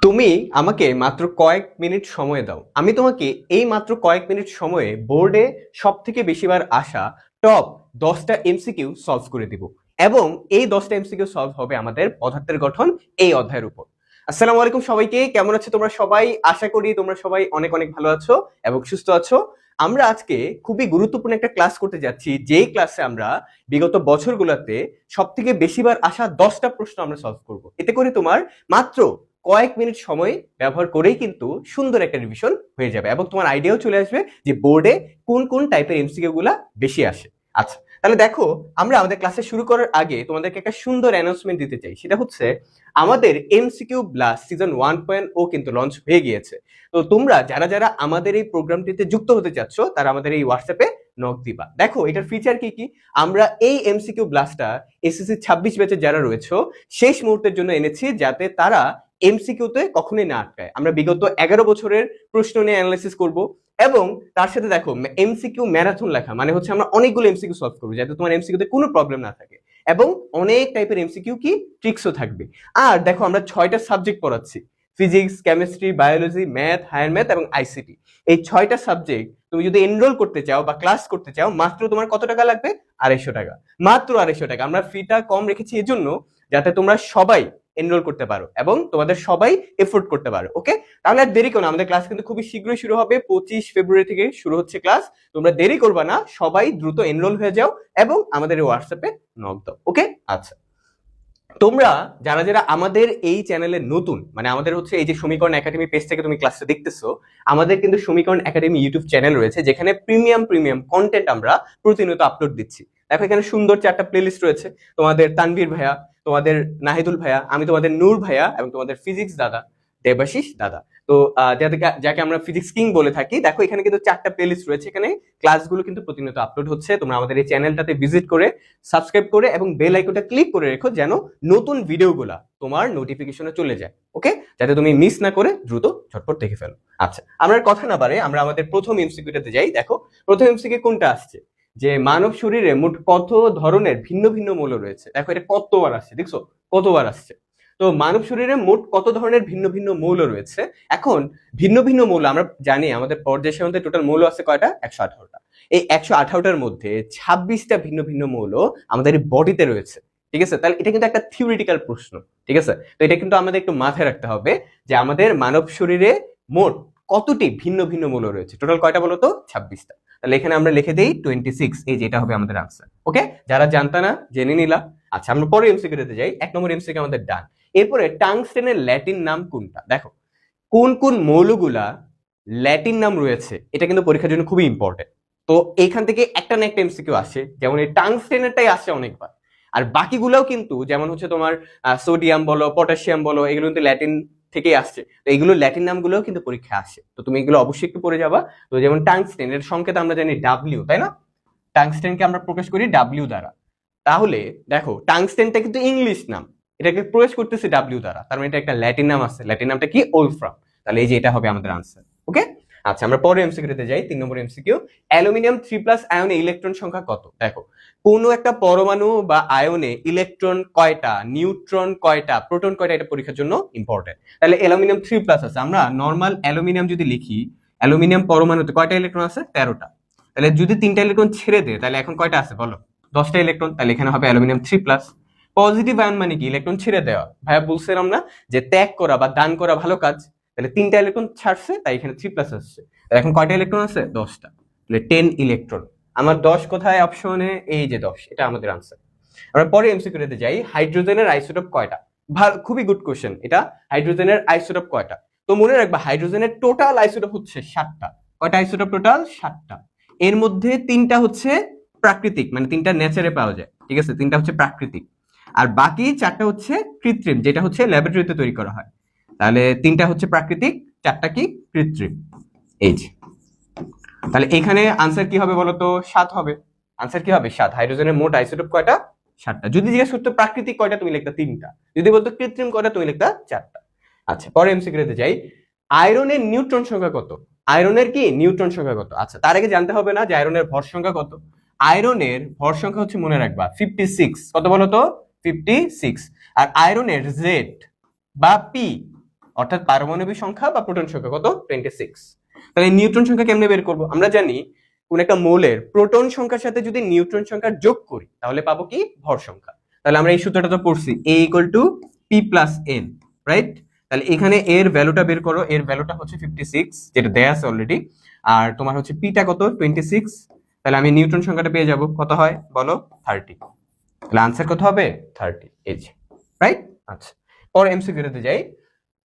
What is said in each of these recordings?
তুমি আমাকে মাত্র কয়েক মিনিট সময় দাও, আমি তোমাকে এই মাত্র কয়েক মিনিট সময়ে বোর্ডে সব থেকে বেশিবার আসা টপ 10টা এমসিকিউ সলভ করে দিব। এবং এই 10টা এমসিকিউ সলভ হবে আমাদের পদার্থের গঠন এই অধ্যায়ের উপর। আসসালামু আলাইকুম সবাইকে, কেমন আছো তোমরা সবাই? আশা করি তোমরা সবাই অনেক অনেক ভালো আছো এবং সুস্থ আছো। আমরা আজকে খুবই গুরুত্বপূর্ণ একটা ক্লাস করতে যাচ্ছি, যেই ক্লাসে আমরা বিগত বছরগুলোতে সব থেকে বেশিবার আসা 10টা প্রশ্ন আমরা সলভ করব। এতে করে তোমার মাত্র কয়েক মিনিট সময় ব্যবহার করেই কিন্তু সুন্দর একটা রিভিশন হয়ে যাবে এবং তোমার আইডিয়াও চলে আসবে যে বোর্ডে কোন কোন টাইপের এমসিকিউ গুলা বেশি আসে। আচ্ছা, তাহলে দেখো, আমরা আমাদের ক্লাসে শুরু করার আগে তোমাদেরকে একটা সুন্দর অ্যানাউন্সমেন্ট দিতে চাই। সেটা হচ্ছে আমাদের এমসিকিউ ব্লাস্ট সিজন 1.0 কিন্তু লঞ্চ হয়ে গিয়েছে। তো তোমরা যারা যারা আমাদের এই প্রোগ্রামটিতে যুক্ত হতে চাচ্ছ তারা আমাদের এই হোয়াটসঅ্যাপে নক দিবা। দেখো এটার ফিচার কি কি। আমরা এই এমসিকিউ ব্লাস্টটা এসএসসি 26 ব্যাচে যারা রয়েছে শেষ মুহূর্তের জন্য এনেছি, যাতে তারা এমসিকিউতে কখনোই না আটকায়। আমরা বিগত 11 বছরের প্রশ্ন নিয়ে অ্যানালাইসিস করব এবং তার সাথে দেখো এমসিকিউ ম্যারাথন লেখা মানে হচ্ছে আমরা অনেকগুলো এমসিকিউ সলভ করবো যাতে তোমার এমসিকিউতে কোনো প্রবলেম না থাকে এবং অনেক টাইপের এমসিকিউ কি ট্রিক্সও থাকবে। আর দেখো আমরা 6টা সাবজেক্ট পড়াচ্ছি, physics, chemistry, biology, math, higher math এবং আইসিটি। এই 6টা সাবজেক্ট তুমি যদি এনরোল করতে চাও বা ক্লাস করতে চাও, মাত্র তোমার কত টাকা লাগবে? 250 টাকা, মাত্র 250 টাকা। আমরা ফিটা কম রেখেছি এজন্য যাতে তোমরা সবাই এনরোল করতে পারো এবং তোমাদের সবাই এফোর্ড করতে পারো। ওকে, তাহলে আর দেরি করো না, আমাদের ক্লাস কিন্তু খুবই শীঘ্রই শুরু হবে। 25 ফেব্রুয়ারি থেকে শুরু হচ্ছে ক্লাস। তোমরা দেরি করবা না, সবাই দ্রুত এনরোল হয়ে যাও এবং আমাদের হোয়াটসঅ্যাপে নক দাও। ওকে, আচ্ছা, তোমরা যারা যারা আমাদের এই চ্যানেলে নতুন, মানে আমাদের হচ্ছে এই যে সমীকরণ একাডেমি পেজ থেকে তুমি ক্লাসটা দেখতেছো, আমাদের কিন্তু সমীকরণ একাডেমি ইউটিউব চ্যানেল রয়েছে যেখানে প্রিমিয়াম প্রিমিয়াম কন্টেন্ট আমরা প্রতিনিয়ত আপলোড দিচ্ছি। দেখো এখানে সুন্দর 4টা প্লেলিস্ট রয়েছে, তোমাদের তানভীর ভাইয়া, তোমাদের নাহিদুল ভাইয়া, আমি তোমাদের নূর ভাইয়া এবং তোমাদের ফিজিক্স দাদা দেবাশিস দাদা। তো যাকে আমরা ফিজিক্স কিং বলে থাকি, দেখো এখানে কিন্তু 4টা প্লেলিস্ট রয়েছে। এখানে ক্লাসগুলো কিন্তু প্রতিনিয়ত আপলোড হচ্ছে। তোমরা আমাদের এই চ্যানেলটাতে ভিজিট করে সাবস্ক্রাইব করে এবং বেল আইকনটা ক্লিক করে রেখো যেন নতুন ভিডিওগুলা তোমার নোটিফিকেশনে চলে যায়। ওকে, যাতে তুমি মিস না করে দ্রুত ঝটপট দেখে ফেলো। আচ্ছা, আমরা কথা না বাড়ে আমরা আমাদের প্রথম এমসিকিউটাতে যাই। দেখো প্রথম এমসিকিউ কোনটা আসছে, যে মানব শরীরে মোট কত ধরনের ভিন্ন ভিন্ন মৌল রয়েছে। দেখো এটা কতবার আসছে, দেখছো কতবার আসছে। তো মানব শরীরে মোট কত ধরনের ভিন্ন ভিন্ন মৌল রয়েছে। এখন ভিন্ন ভিন্ন মৌল আমরা জানি আমাদের পর্যায় সারণীতে টোটাল মৌল আছে কয়টা? 118টা। এই 118টার মধ্যে 26টা ভিন্ন ভিন্ন মৌল আমাদের বডিতে রয়েছে। ঠিক আছে, তাহলে এটা কিন্তু একটা থিওরিটিক্যাল প্রশ্ন। ঠিক আছে, তো এটা কিন্তু আমাদের একটু মাথায় রাখতে হবে যে আমাদের মানব শরীরে মোট কতটি ভিন্ন ভিন্ন মৌল রয়েছে। টোটাল কয়টা বলো তো? 26টা। তাহলে এখানে আমরা লিখে দেই 26। এই যে এটা হবে আমাদের আনসার। ওকে, যারা জানতা না জেনে নিলা। আচ্ছা, আমরা পরে এমসিকিউতে যাই। 1 নম্বর এমসিকিউ আমাদের ডান। এরপরে টাংস্টেনের ল্যাটিন নাম কোনটা। দেখো কোন কোন মৌলগুলা ল্যাটিন নাম রয়েছে, এটা কিন্তু পরীক্ষার জন্য খুবই ইম্পর্টেন্ট। তো এইখান থেকে একটা না একটা এমসিকিউ আসে, যেমন এই টাংস্টেনেরটাই আসে অনেকবার। আর বাকিগুলাও কিন্তু যেমন হচ্ছে তোমার সোডিয়াম বলো, পটাশিয়াম বলো, এগুলো কিন্তু ল্যাটিন থেকেই আসছে। তো এগুলো ল্যাটিন নামগুলোও কিন্তু পরীক্ষায় আসে, তো তুমি এগুলো অবশ্যই একটু পড়ে যাবা। তো যেমন টাংস্টেন এর সংকেত আমরা জানি ডাব্লিউ, তাই না? টাংস্টেনকে আমরা প্রকাশ করি ডাব্লিউ দ্বারা। তাহলে দেখো টাংস্টেনটা কিন্তু ইংলিশ নাম, এটাকে প্রকাশ করতেছে ডাব্লিউ দ্বারা, তার মানে এটা একটা ল্যাটিন নাম আছে। ল্যাটিন নামটা কি? ওলফ্রাম। তাহলে এই যে এটা হবে আমাদের আনসার। ওকে, আচ্ছা, আমরা পরে এমসিকিউতে যাই। 3 নম্বর এমসিকিউ, অ্যালুমিনিয়াম 3+ আয়নে ইলেকট্রন সংখ্যা কত। দেখো কোন একটা পরমাণু বা আয়নে ইলেকট্রন কয়টা, নিউট্রন কয়টা, প্রোটন কয়টা, এটা পরীক্ষার জন্য ইম্পর্টেন্ট। তাহলে অ্যালুমিনিয়াম 3+ আছে। আমরা নর্মাল অ্যালুমিনিয়াম যদি লিখি, অ্যালুমিনিয়াম পরমাণুতে কয়টা ইলেকট্রন আছে? 13টা। তাহলে যদি 3টা ইলেকট্রন ছেড়ে দেয় তাহলে এখন কয়টা আছে বলো? 10টা ইলেকট্রন। তাহলে এখানে হবে অ্যালুমিনিয়াম 3+। পজিটিভ আয়ন মানে কি? ইলেকট্রন ছেড়ে দেওয়া। ভাইয়া বলছিলাম না যে ত্যাগ করা বা দান করা ভালো কাজ। তাহলে 3টা ইলেকট্রন ছাড়ছে, তাই এখানে 3+ আসছে। তাহলে এখন কয়টা ইলেকট্রন আছে? 10টা। তাহলে 10 ইলেকট্রন। আমার 10 কোথায়? অপশনে এই যে 10, এটা আমাদের আনসার। আমরা পরে এমসিকিউতে যাই। হাইড্রোজেনের আইসোটোপ কয়টা? খুবই গুড কোশ্চেন এটা। হাইড্রোজেনের আইসোটোপ কয়টা? তো মনে রাখবা হাইড্রোজেনের টোটাল আইসোটোপ হচ্ছে 7টা। কয়টা আইসোটোপ টোটাল? 7টা। এর মধ্যে 3টা হচ্ছে প্রাকৃতিক, মানে 3টা নেচারে পাওয়া যায়। ঠিক আছে, 3টা হচ্ছে প্রাকৃতিক, আর বাকি 4টা হচ্ছে কৃত্রিম, যেটা হচ্ছে ল্যাবরেটরিতে তৈরি করা হয়। তাহলে 3টা হচ্ছে প্রাকৃতিক, 4টা কি? কৃত্রিম। এই যে, তাহলে এখানে আনসার কি হবে বলতো? 7 হবে। আনসার কি হবে? 7। হাইড্রোজেনের মোট আইসোটোপ কয়টা? 7টা। যদি জিজ্ঞেস করতো প্রাকৃতিক কয়টা, তুমি লিখতা 3টা। যদি বলতো কৃত্রিম কয়টা, তুমি লিখতা 4টা। আচ্ছা, পরে এমসিকিউতে যাই। আয়রনের নিউট্রন সংখ্যা কত? আয়রনের কি নিউট্রন সংখ্যা কত? আচ্ছা, তার আগে জানতে হবে না যে আয়রনের ভর সংখ্যা কত। আয়রনের ভর সংখ্যা হচ্ছে, মনে রাখবা, 56। কত বলো তো? 56। আর আয়রনের জেড বা পি অর্থাৎ পারমাণবিক সংখ্যা বা প্রোটন সংখ্যা কত 26। তাহলে নিউট্রন সংখ্যা কেমনে বের করব? আমরা জানি কোন একটা মোলের প্রোটন সংখ্যার সাথে যদি নিউট্রন সংখ্যা যোগ করি তাহলে পাবো কি ভর সংখ্যা। তাহলে আমরা এই সূত্রটা তো পড়ছি, a = p + n, রাইট? তাহলে এখানে এর ভ্যালুটা বের করো, এর ভ্যালুটা হচ্ছে 56 যেটা দেয়া আছে অলরেডি, আর তোমার হচ্ছে পিটা কত 26। তাহলে আমি নিউটন সংখ্যাটা পেয়ে যাব, কত হয় বলো 30। তাহলে আনসার কত হবে 30, এই যে, রাইট? আচ্ছা, পরে এমসিকিউতে যাই।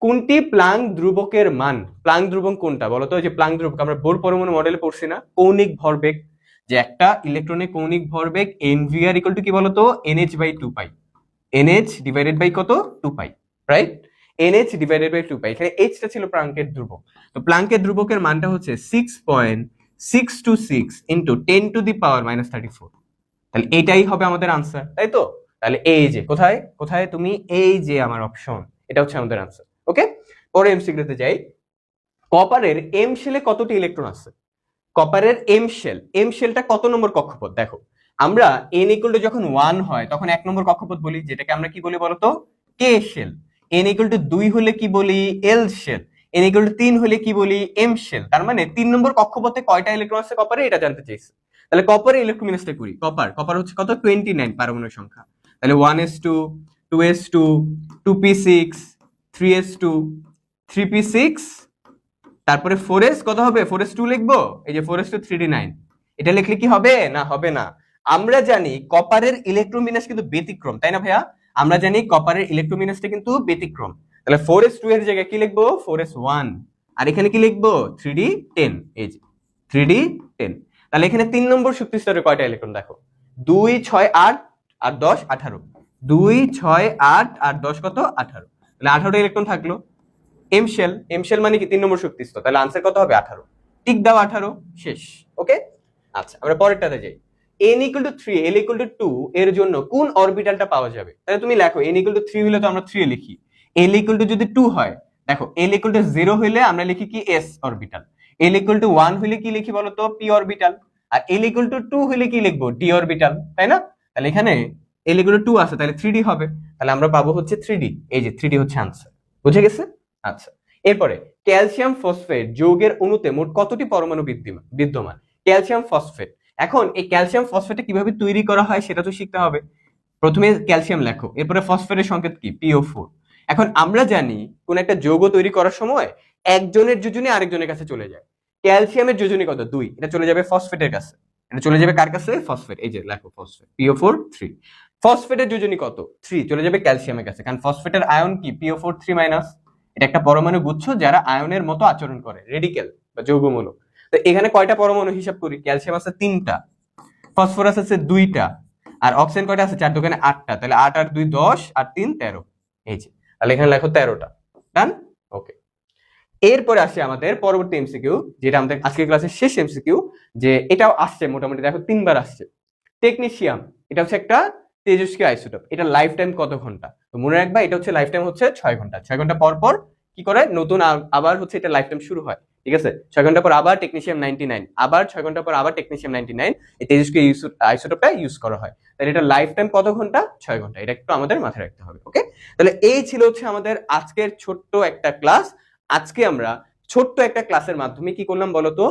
কোনটি প্লাঙ্ক ধ্রুবকের মান? প্লাঙ্ক ধ্রুবক কোনটা বলো তো? যে প্লাঙ্ক ধ্রুবক আমরা বোর পরমাণু মডেলে পড়ছি না, কৌণিক ভরবেগ, যে একটা ইলেকট্রনের কৌণিক ভরবেগ nvr = কি বলতো nh/2π, nh ডিভাইডেড বাই কত 2π, রাইট? nh ডিভাইডেড বাই 2π, এখানে h টা ছিল প্লাঙ্কের ধ্রুবক। তো প্লাঙ্কের ধ্রুবকের মানটা হচ্ছে 6.626 × 10⁻⁻34। তাহলে এটাই হবে আমাদের আনসার, তাই তো? তাহলে এই যে কোথায় কোথায় তুমি, এই যে আমার অপশন, এটা হচ্ছে আমাদের আনসার। ওকে, পরে এমসিকিউতে যাই। কপারের এম শেলে কতটি ইলেকট্রন আছে? কপারের এম শেলটা কত নম্বর কক্ষপথ? দেখো, আমরা n = যখন 1 হয় তখন 1 নম্বর কক্ষপথ বলি, যেটাকে আমরা কি বলি বলতো কে শেল। n = 2 হলে কি বলি এল শেল। n = 3 হলে কি বলি এম শেল। তার মানে 3 নম্বর কক্ষপথে কয়টা ইলেকট্রন আছে কপারে, এটা জানতে চাইছে। তাহলে কপারে ইলেকট্রোমিনাসটা করি। কপার হচ্ছে কত 29 পারমাণবিক সংখ্যা। তাহলে 1s2 2s2 2p6 3s2 3p6, তারপরে 4s কত হবে 4s2 লিখবো, এই যে 4s2 3d9। এটা লিখলে কি হবে না হবে না? আমরা জানি কপারের ইলেকট্রোমিনাস কিন্তু ব্যতিক্রম, তাই না ভাইয়া? আমরা জানি কপারের ইলেকট্রোমিনাসটা কিন্তু ব্যতিক্রম। তাহলে 4s2 এর জায়গায় কি লিখবো 4s1, আর এখানে কি লিখবো 3d10, এই যে 3d10। তাহলে এখানে 3 নম্বর শক্তি স্তরে কয়টা ইলেকট্রন দেখো, 2 6 8 আর 10 18, 2 6 8 আর 10 কত 18, তাহলে 18টা ইলেকট্রন থাকলো। এম শেল মানে কি 3 নম্বর শক্তি স্তর, তাহলে আনসার কত হবে 18। টিক দাও 18, শেষ। ওকে, আচ্ছা আমরা পরেরটাতে যাই। n = 3 l = 2 এর জন্য কোন অরবিটালটা পাওয়া যাবে? তাহলে তুমি লেখো n = 3 হলে তো আমরা 3 লিখি, l = যদি 2 হয়, দেখো l = 0 হলে আমরা লিখি কি s অরবিটাল, l = 1 হলে কি লিখি বলো তো p অরবিটাল, আর l = 2 হলে কি লিখবো d অরবিটাল, তাই না? তাহলে এখানে l = 2 আছে, তাহলে 3d হবে। তাহলে আমরা পাবো হচ্ছে 3d, এই যে 3d হচ্ছে আনসার। বুঝে গেছে? আচ্ছা, এরপরে ক্যালসিয়াম ফসফেট যৌগের অণুতে মোট কতটি পরমাণু বিদ্যমান? ক্যালসিয়াম ফসফেট, এখন এই ক্যালসিয়াম ফসফেটটা কিভাবে তৈরি করা হয় সেটা তো শিখতে হবে। প্রথমে ক্যালসিয়াম লেখো, এরপরে ফসফেটের সংকেত কি PO4। এখন আমরা জানি কোন একটা যৌগ তৈরি করার সময় একজনের যোজনী আরেকজনের কাছে চলে যায়। ক্যালসিয়ামের যোজনী কত 2, এটা চলে যাবে ফসফেটের কাছে, এটা চলে যাবে কার কাছে ফসফেট, এই যে লেখো ফসফেট PO4 3। ফসফেটের যোজনী কত 3, চলে যাবে ক্যালসিয়ামের কাছে, কারণ ফসফেটের আয়ন কি PO4 3-, এটা একটা পরমাণু গুচ্ছ যারা আয়নের মতো আচরণ করে, রেডিক্যাল বা যৌগমূলক। তো এখানে কয়টা পরমাণু হিসাব করি, ক্যালসিয়াম আছে 3টা, ফসফরাস আছে 2টা, আর অক্সিজেন কয়টা আছে 4 দোকানে 8টা, তাহলে 8 আর 2 10 আর 3 13, এই যে, তাহলে এখানে লেখো 13টা। ডান? ওকে, এরপরে আসে আমাদের পরবর্তী এমসিকিউ, যেটা আমাদের আজকের ক্লাসের শেষ এমসিকিউ, যে এটাও আসছে মোটামুটি দেখো 3বার আসছে। টেকনিশিয়াম, এটা হচ্ছে একটা তেজস্ক্রিয় আইসোটোপ, এটা লাইফ টাইম কত ঘন্টা? তো মনে রাখবা এটা হচ্ছে লাইফ টাইম হচ্ছে 6 ঘন্টা। 6 ঘন্টা পর পর কি করে নতুন আবার হচ্ছে এটা লাইফ টাইম শুরু হয়, ঠিক আছে? 6 ঘন্টা পর আবার টেকনিশিয়াম 99, আবার 6 ঘন্টা পর আবার টেকনিশিয়াম 99, এই তেজস্ক্রিয় আইসোটোপটা ইউজ করা হয়। তাহলে এটা লাইফ টাইম কত ঘন্টা? 6 ঘন্টা। এটা একটু আমাদের মাথায় রাখতে হবে। ওকে, তাহলে এই ছিল হচ্ছে আমাদের আজকের ছোট্ট একটা ক্লাস। আজকে আমরা ছোট্ট একটা ক্লাসের মাধ্যমে কি করলাম বলতো,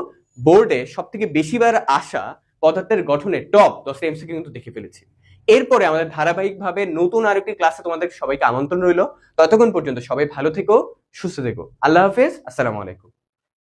বোর্ডে সবথেকে বেশিবার আসা পদার্থের গঠনে টপ 10টা এমসিকিউ কিন্তু দেখে ফেলেছি। এরপরে আমাদের ধারাবাহিকভাবে নতুন আরেকটি ক্লাসে তোমাদের সবাইকে আমন্ত্রণ রইল। ততক্ষণ পর্যন্ত সবাই ভালো থেকো, সুস্থ থেকো। আল্লাহ হাফেজ, আসসালামু আলাইকুম।